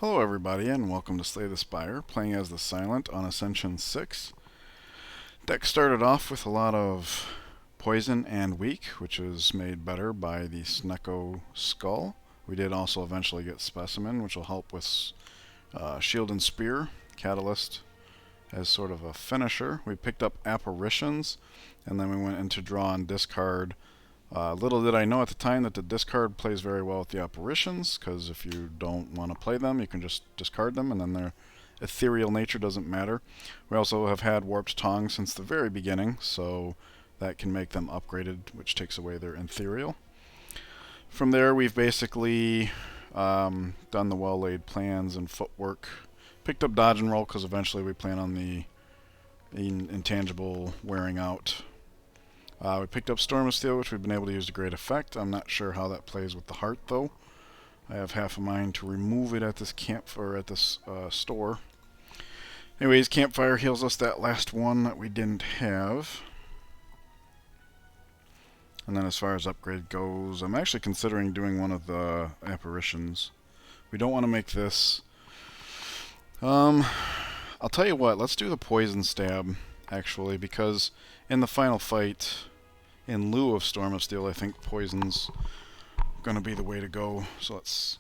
Hello everybody and welcome to Slay the Spire, playing as the Silent on Ascension 6. Deck started off with a lot of poison and weak, which is made better by the Snecko Skull. We did also eventually get Specimen, which will help with Shield and Spear, Catalyst as sort of a finisher. We picked up Apparitions, and then we went into draw and discard. Little did I know at the time that the discard plays very well with the apparitions, because if you don't want to play them, you can just discard them, and then their ethereal nature doesn't matter. We also have had Warped Tongue since the very beginning, so that can make them upgraded, which takes away their ethereal. From there, we've basically done the well-laid plans and footwork. Picked up Dodge and Roll, because eventually we plan on the intangible wearing out. We picked up Storm of Steel, which we've been able to use to great effect. I'm not sure how that plays with the heart, though. I have half a mind to remove it at this store. Anyways, Campfire heals us that last one that we didn't have. And then as far as upgrade goes, I'm actually considering doing one of the apparitions. We don't want to make this... I'll tell you what, let's do the Poison Stab, actually, because in the final fight, in lieu of Storm of Steel, I think Poison's gonna be the way to go. So let's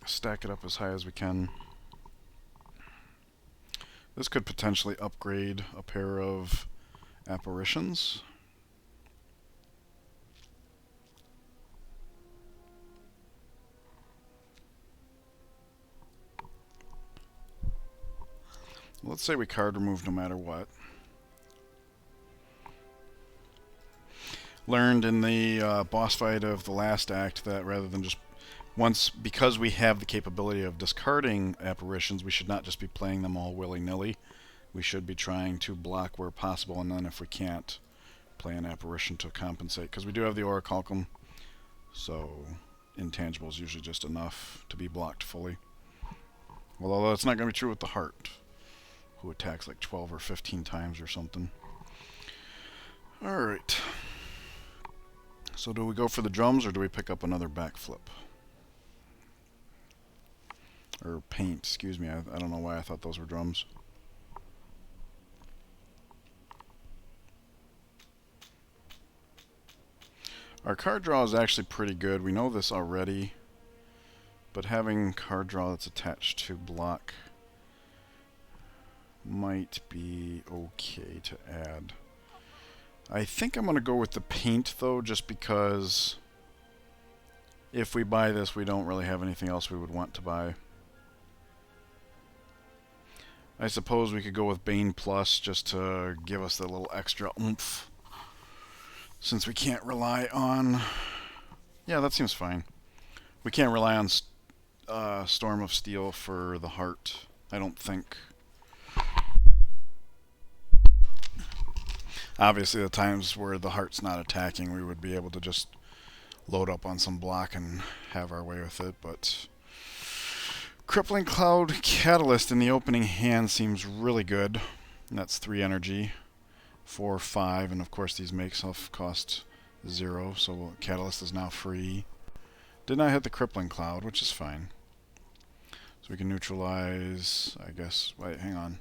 stack it up as high as we can. This could potentially upgrade a pair of apparitions. Let's say we card remove no matter what. Learned in the boss fight of the last act that rather than just because we have the capability of discarding apparitions, we should not just be playing them all willy-nilly. We should be trying to block where possible, and then if we can't, play an apparition to compensate. Because we do have the Orichalcum, so intangible is usually just enough to be blocked fully. Well, although it's not going to be true with the Heart, who attacks like 12 or 15 times or something. Alright. So do we go for the drums, or do we pick up another backflip? Or paint, excuse me. I don't know why I thought those were drums. Our card draw is actually pretty good. We know this already. But having card draw that's attached to block might be okay to add. I think I'm going to go with the paint, though, just because if we buy this, we don't really have anything else we would want to buy. I suppose we could go with Bane Plus just to give us that little extra oomph, since we can't rely on... Yeah, that seems fine. We can't rely on Storm of Steel for the heart, I don't think. Obviously, the times where the heart's not attacking, we would be able to just load up on some block and have our way with it, but... Crippling Cloud Catalyst in the opening hand seems really good. And that's 3 energy, 4, 5, and of course these make-stuff cost 0, so Catalyst is now free. Did not hit the Crippling Cloud, which is fine. So we can neutralize, I guess... Wait, hang on.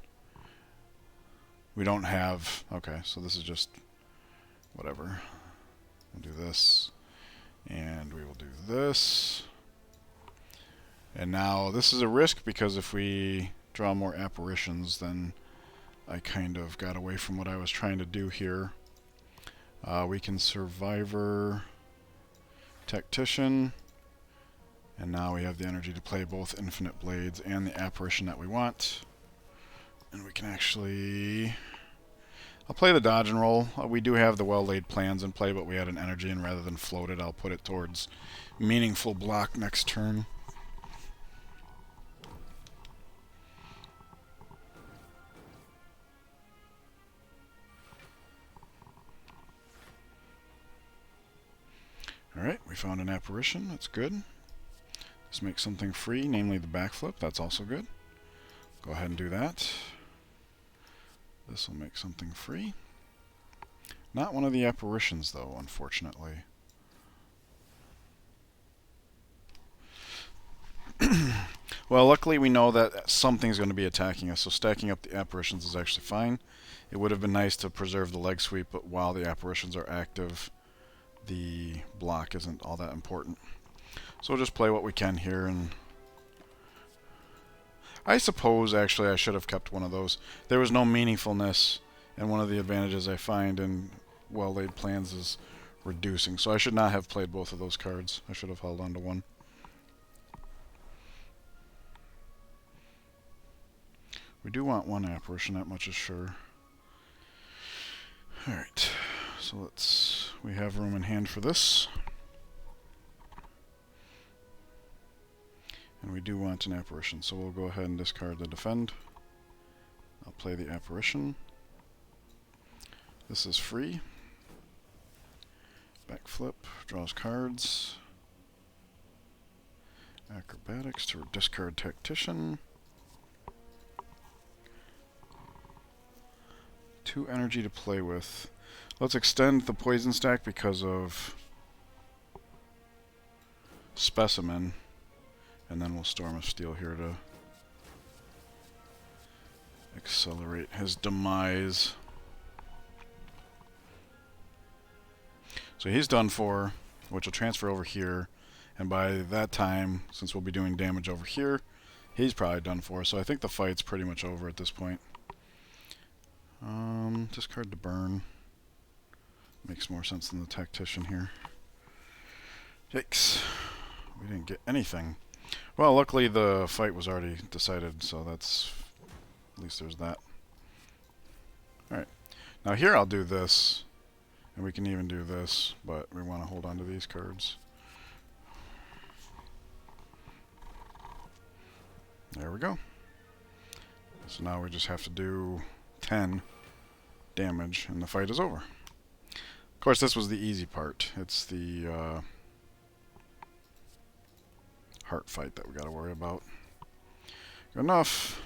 We don't have... Okay, so this is just... whatever. We'll do this. And we will do this. And now this is a risk, because if we draw more apparitions, then I kind of got away from what I was trying to do here. We can Survivor, Tactician, and now we have the energy to play both Infinite Blades and the apparition that we want. And we can actually... I'll play the Dodge and Roll. We do have the well-laid plans in play, but we had an energy, and rather than float it, I'll put it towards meaningful block next turn. Alright, we found an apparition. That's good. Let's make something free, namely the backflip. That's also good. Go ahead and do that. This will make something free. Not one of the apparitions, though, unfortunately. Well, luckily we know that something's going to be attacking us, so stacking up the apparitions is actually fine. It would have been nice to preserve the leg sweep, but while the apparitions are active, the block isn't all that important. So we'll just play what we can here, and I suppose actually I should have kept one of those. There was no meaningfulness, and one of the advantages I find in well-laid plans is reducing. So I should not have played both of those cards. I should have held on to one. We do want one apparition, that much is sure. Alright, so we have room in hand for this. And we do want an apparition, so we'll go ahead and discard the defend. I'll play the apparition. This is free. Backflip, draws cards. Acrobatics to discard Tactician. 2 energy to play with. Let's extend the poison stack because of Specimen, and then we'll Storm of Steel here to accelerate his demise. So he's done for, which will transfer over here, and by that time, since we'll be doing damage over here, he's probably done for, so I think the fight's pretty much over at this point. Discard to burn. Makes more sense than the Tactician here. Yikes. We didn't get anything. Well, luckily the fight was already decided, so that's... at least there's that. Alright. Now here I'll do this, and we can even do this, but we want to hold on to these cards. There we go. So now we just have to do 10 damage, and the fight is over. Of course, this was the easy part. It's the heart fight that we got to worry about. Good enough.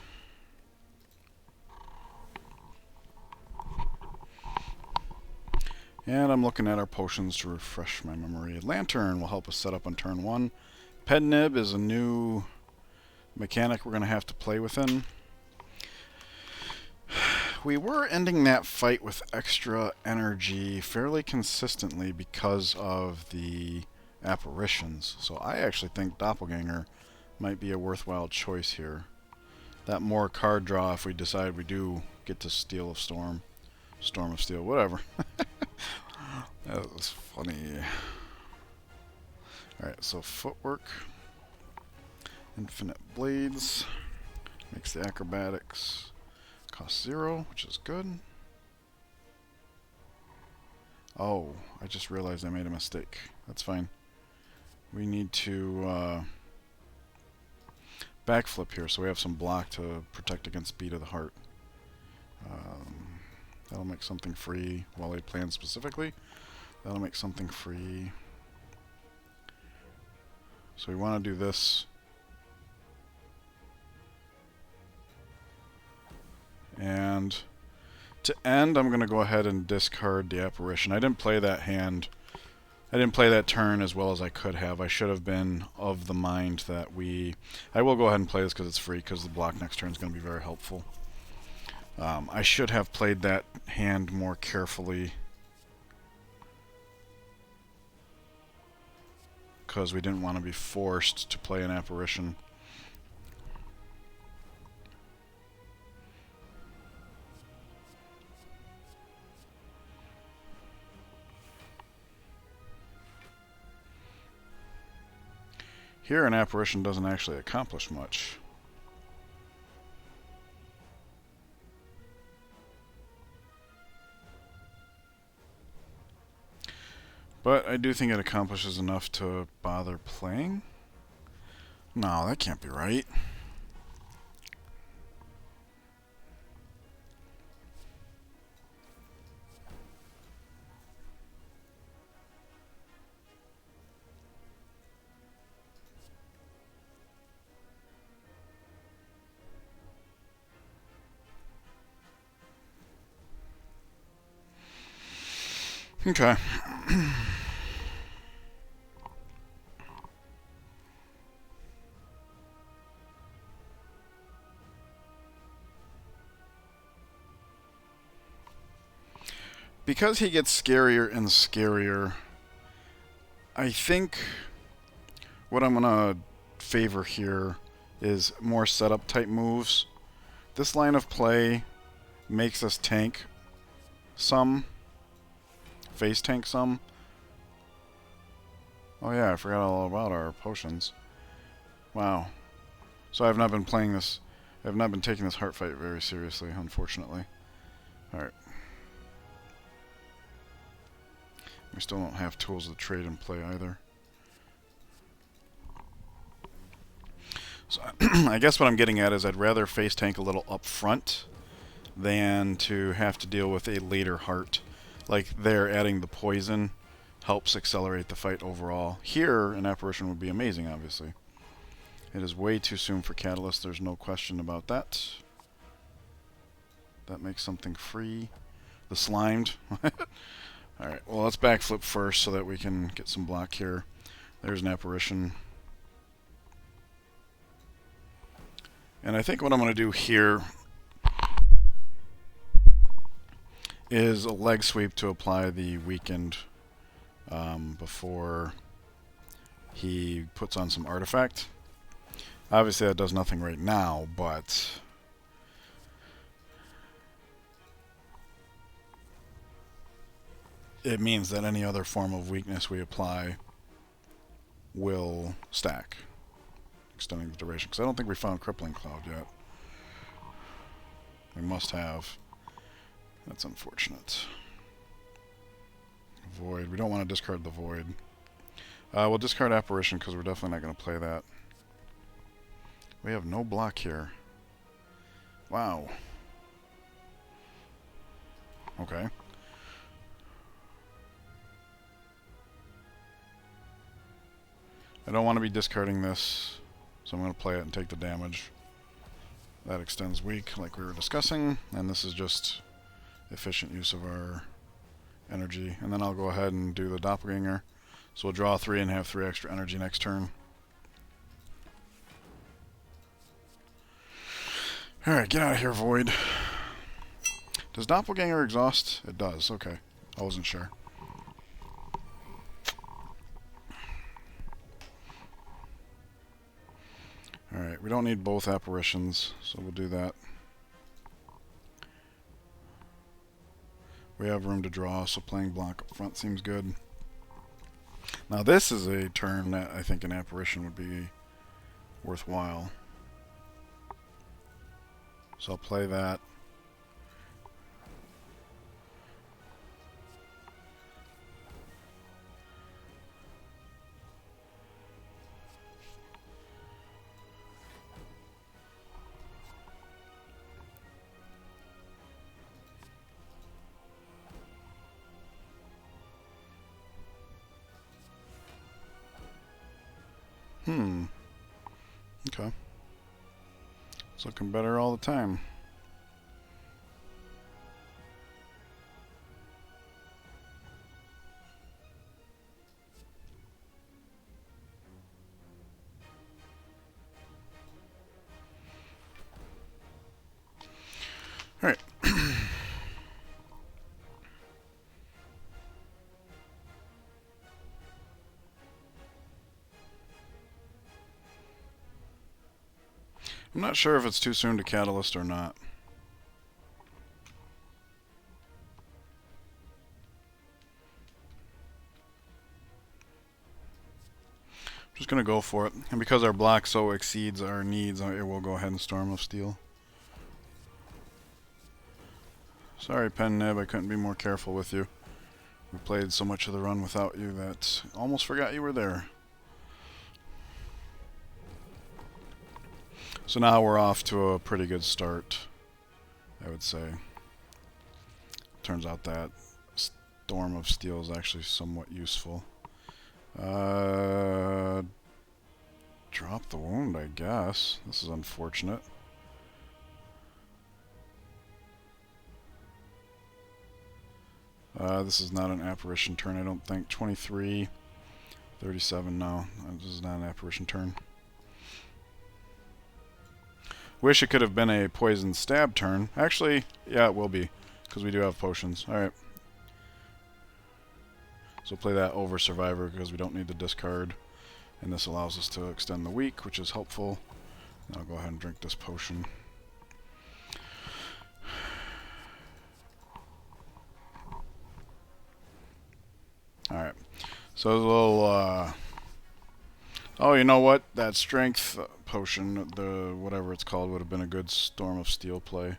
And I'm looking at our potions to refresh my memory. Lantern will help us set up on turn 1. Pednib is a new mechanic we're going to have to play within. We were ending that fight with extra energy fairly consistently because of the apparitions. So I actually think Doppelganger might be a worthwhile choice here. That more card draw if we decide we do get to Steel of Storm. Storm of Steel, whatever. That was funny. Alright, so Footwork. Infinite Blades. Makes the acrobatics cost 0, which is good. Oh, I just realized I made a mistake. That's fine. We need to backflip here so we have some block to protect against Beat of the Heart. That'll make something free while they plan specifically. That'll make something free. So we want to do this. And to end, I'm going to go ahead and discard the apparition. I didn't play that hand. I didn't play that turn as well as I could have. I should have been of the mind that I will go ahead and play this because it's free, because the block next turn is going to be very helpful. I should have played that hand more carefully, because we didn't want to be forced to play an apparition. Here an apparition doesn't actually accomplish much. But I do think it accomplishes enough to bother playing. No, that can't be right. Okay. Because he gets scarier and scarier, I think what I'm going to favor here is more setup type moves. This line of play makes us tank some, face tank some. Oh yeah, I forgot all about our potions. Wow. So I've not been playing this, I've not been taking this heart fight very seriously, unfortunately. Alright. We still don't have tools of trade in play either. So I guess what I'm getting at is I'd rather face tank a little up front than to have to deal with a later heart. Like there, adding the poison helps accelerate the fight overall. Here, an apparition would be amazing, obviously. It is way too soon for Catalyst, there's no question about that. That makes something free. The slimed. Alright, well let's backflip first so that we can get some block here. There's an apparition. And I think what I'm going to do here is a leg sweep to apply the weakened before he puts on some artifact. Obviously that does nothing right now, but it means that any other form of weakness we apply will stack, extending the duration. Because I don't think we found Crippling Cloud yet. We must have. That's unfortunate. Void. We don't want to discard the Void. We'll discard Apparition because we're definitely not going to play that. We have no block here. Wow. Okay. I don't want to be discarding this, so I'm going to play it and take the damage. That extends weak, like we were discussing, and this is just efficient use of our energy. And then I'll go ahead and do the Doppelganger. So we'll draw 3 and have 3 extra energy next turn. Alright, get out of here, Void. Does Doppelganger exhaust? It does, okay. I wasn't sure. Alright, we don't need both apparitions, so we'll do that. We have room to draw, so playing block up front seems good. Now this is a turn that I think an apparition would be worthwhile. So I'll play that. Okay. It's looking better all the time. All right. I'm not sure if it's too soon to Catalyst or not. I'm just going to go for it. And because our block so exceeds our needs, it will go ahead and Storm of Steel. Sorry, Pen Nib, I couldn't be more careful with you. We played so much of the run without you that I almost forgot you were there. So now we're off to a pretty good start, I would say. Turns out that Storm of Steel is actually somewhat useful. Drop the wound, I guess. This is unfortunate. This is not an apparition turn, I don't think. 23, 37, no. This is not an apparition turn. Wish it could have been a poison stab turn. Actually, yeah, it will be, because we do have potions. Alright. So play that over Survivor because we don't need the discard. And this allows us to extend the week, which is helpful. And I'll go ahead and drink this potion. Alright. So there's a little, oh, you know what? That strength potion, the whatever it's called, would have been a good Storm of Steel play.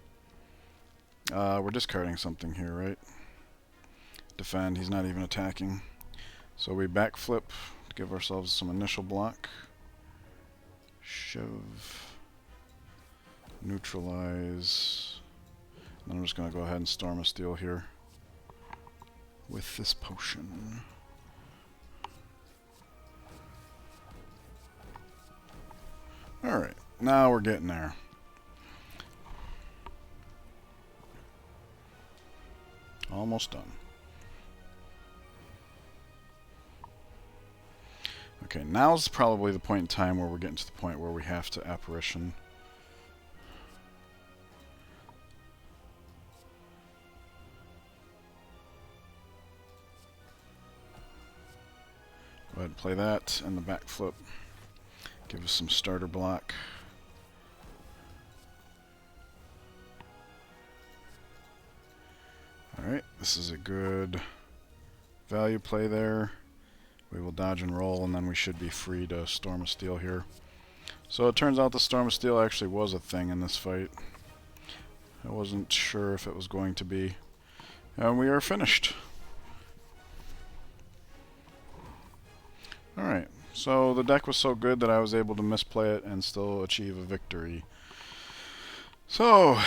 We're discarding something here, right? Defend. He's not even attacking. So we backflip to give ourselves some initial block. Shove. Neutralize. And I'm just going to go ahead and Storm of Steel here with this potion. Alright, now we're getting there. Almost done. Okay, now's probably the point in time where we're getting to the point where we have to Apparition. Go ahead and play that and the backflip. Give us some starter block. Alright, this is a good value play there. We will dodge and roll, and then we should be free to Storm of Steel here. So it turns out the Storm of Steel actually was a thing in this fight. I wasn't sure if it was going to be. And we are finished. Alright, so the deck was so good that I was able to misplay it and still achieve a victory. So,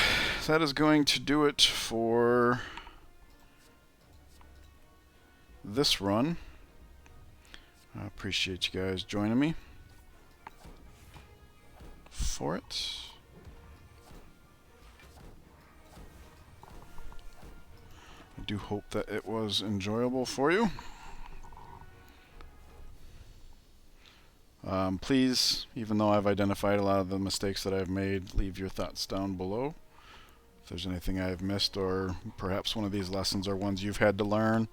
that is going to do it for this run. I appreciate you guys joining me for it. I do hope that it was enjoyable for you. Please, even though I've identified a lot of the mistakes that I've made, leave your thoughts down below. If there's anything I've missed, or perhaps one of these lessons are ones you've had to learn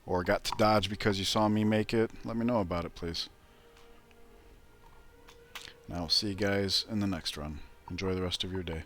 or got to dodge because you saw me make it, let me know about it, please. And I'll see you guys in the next run. Enjoy the rest of your day.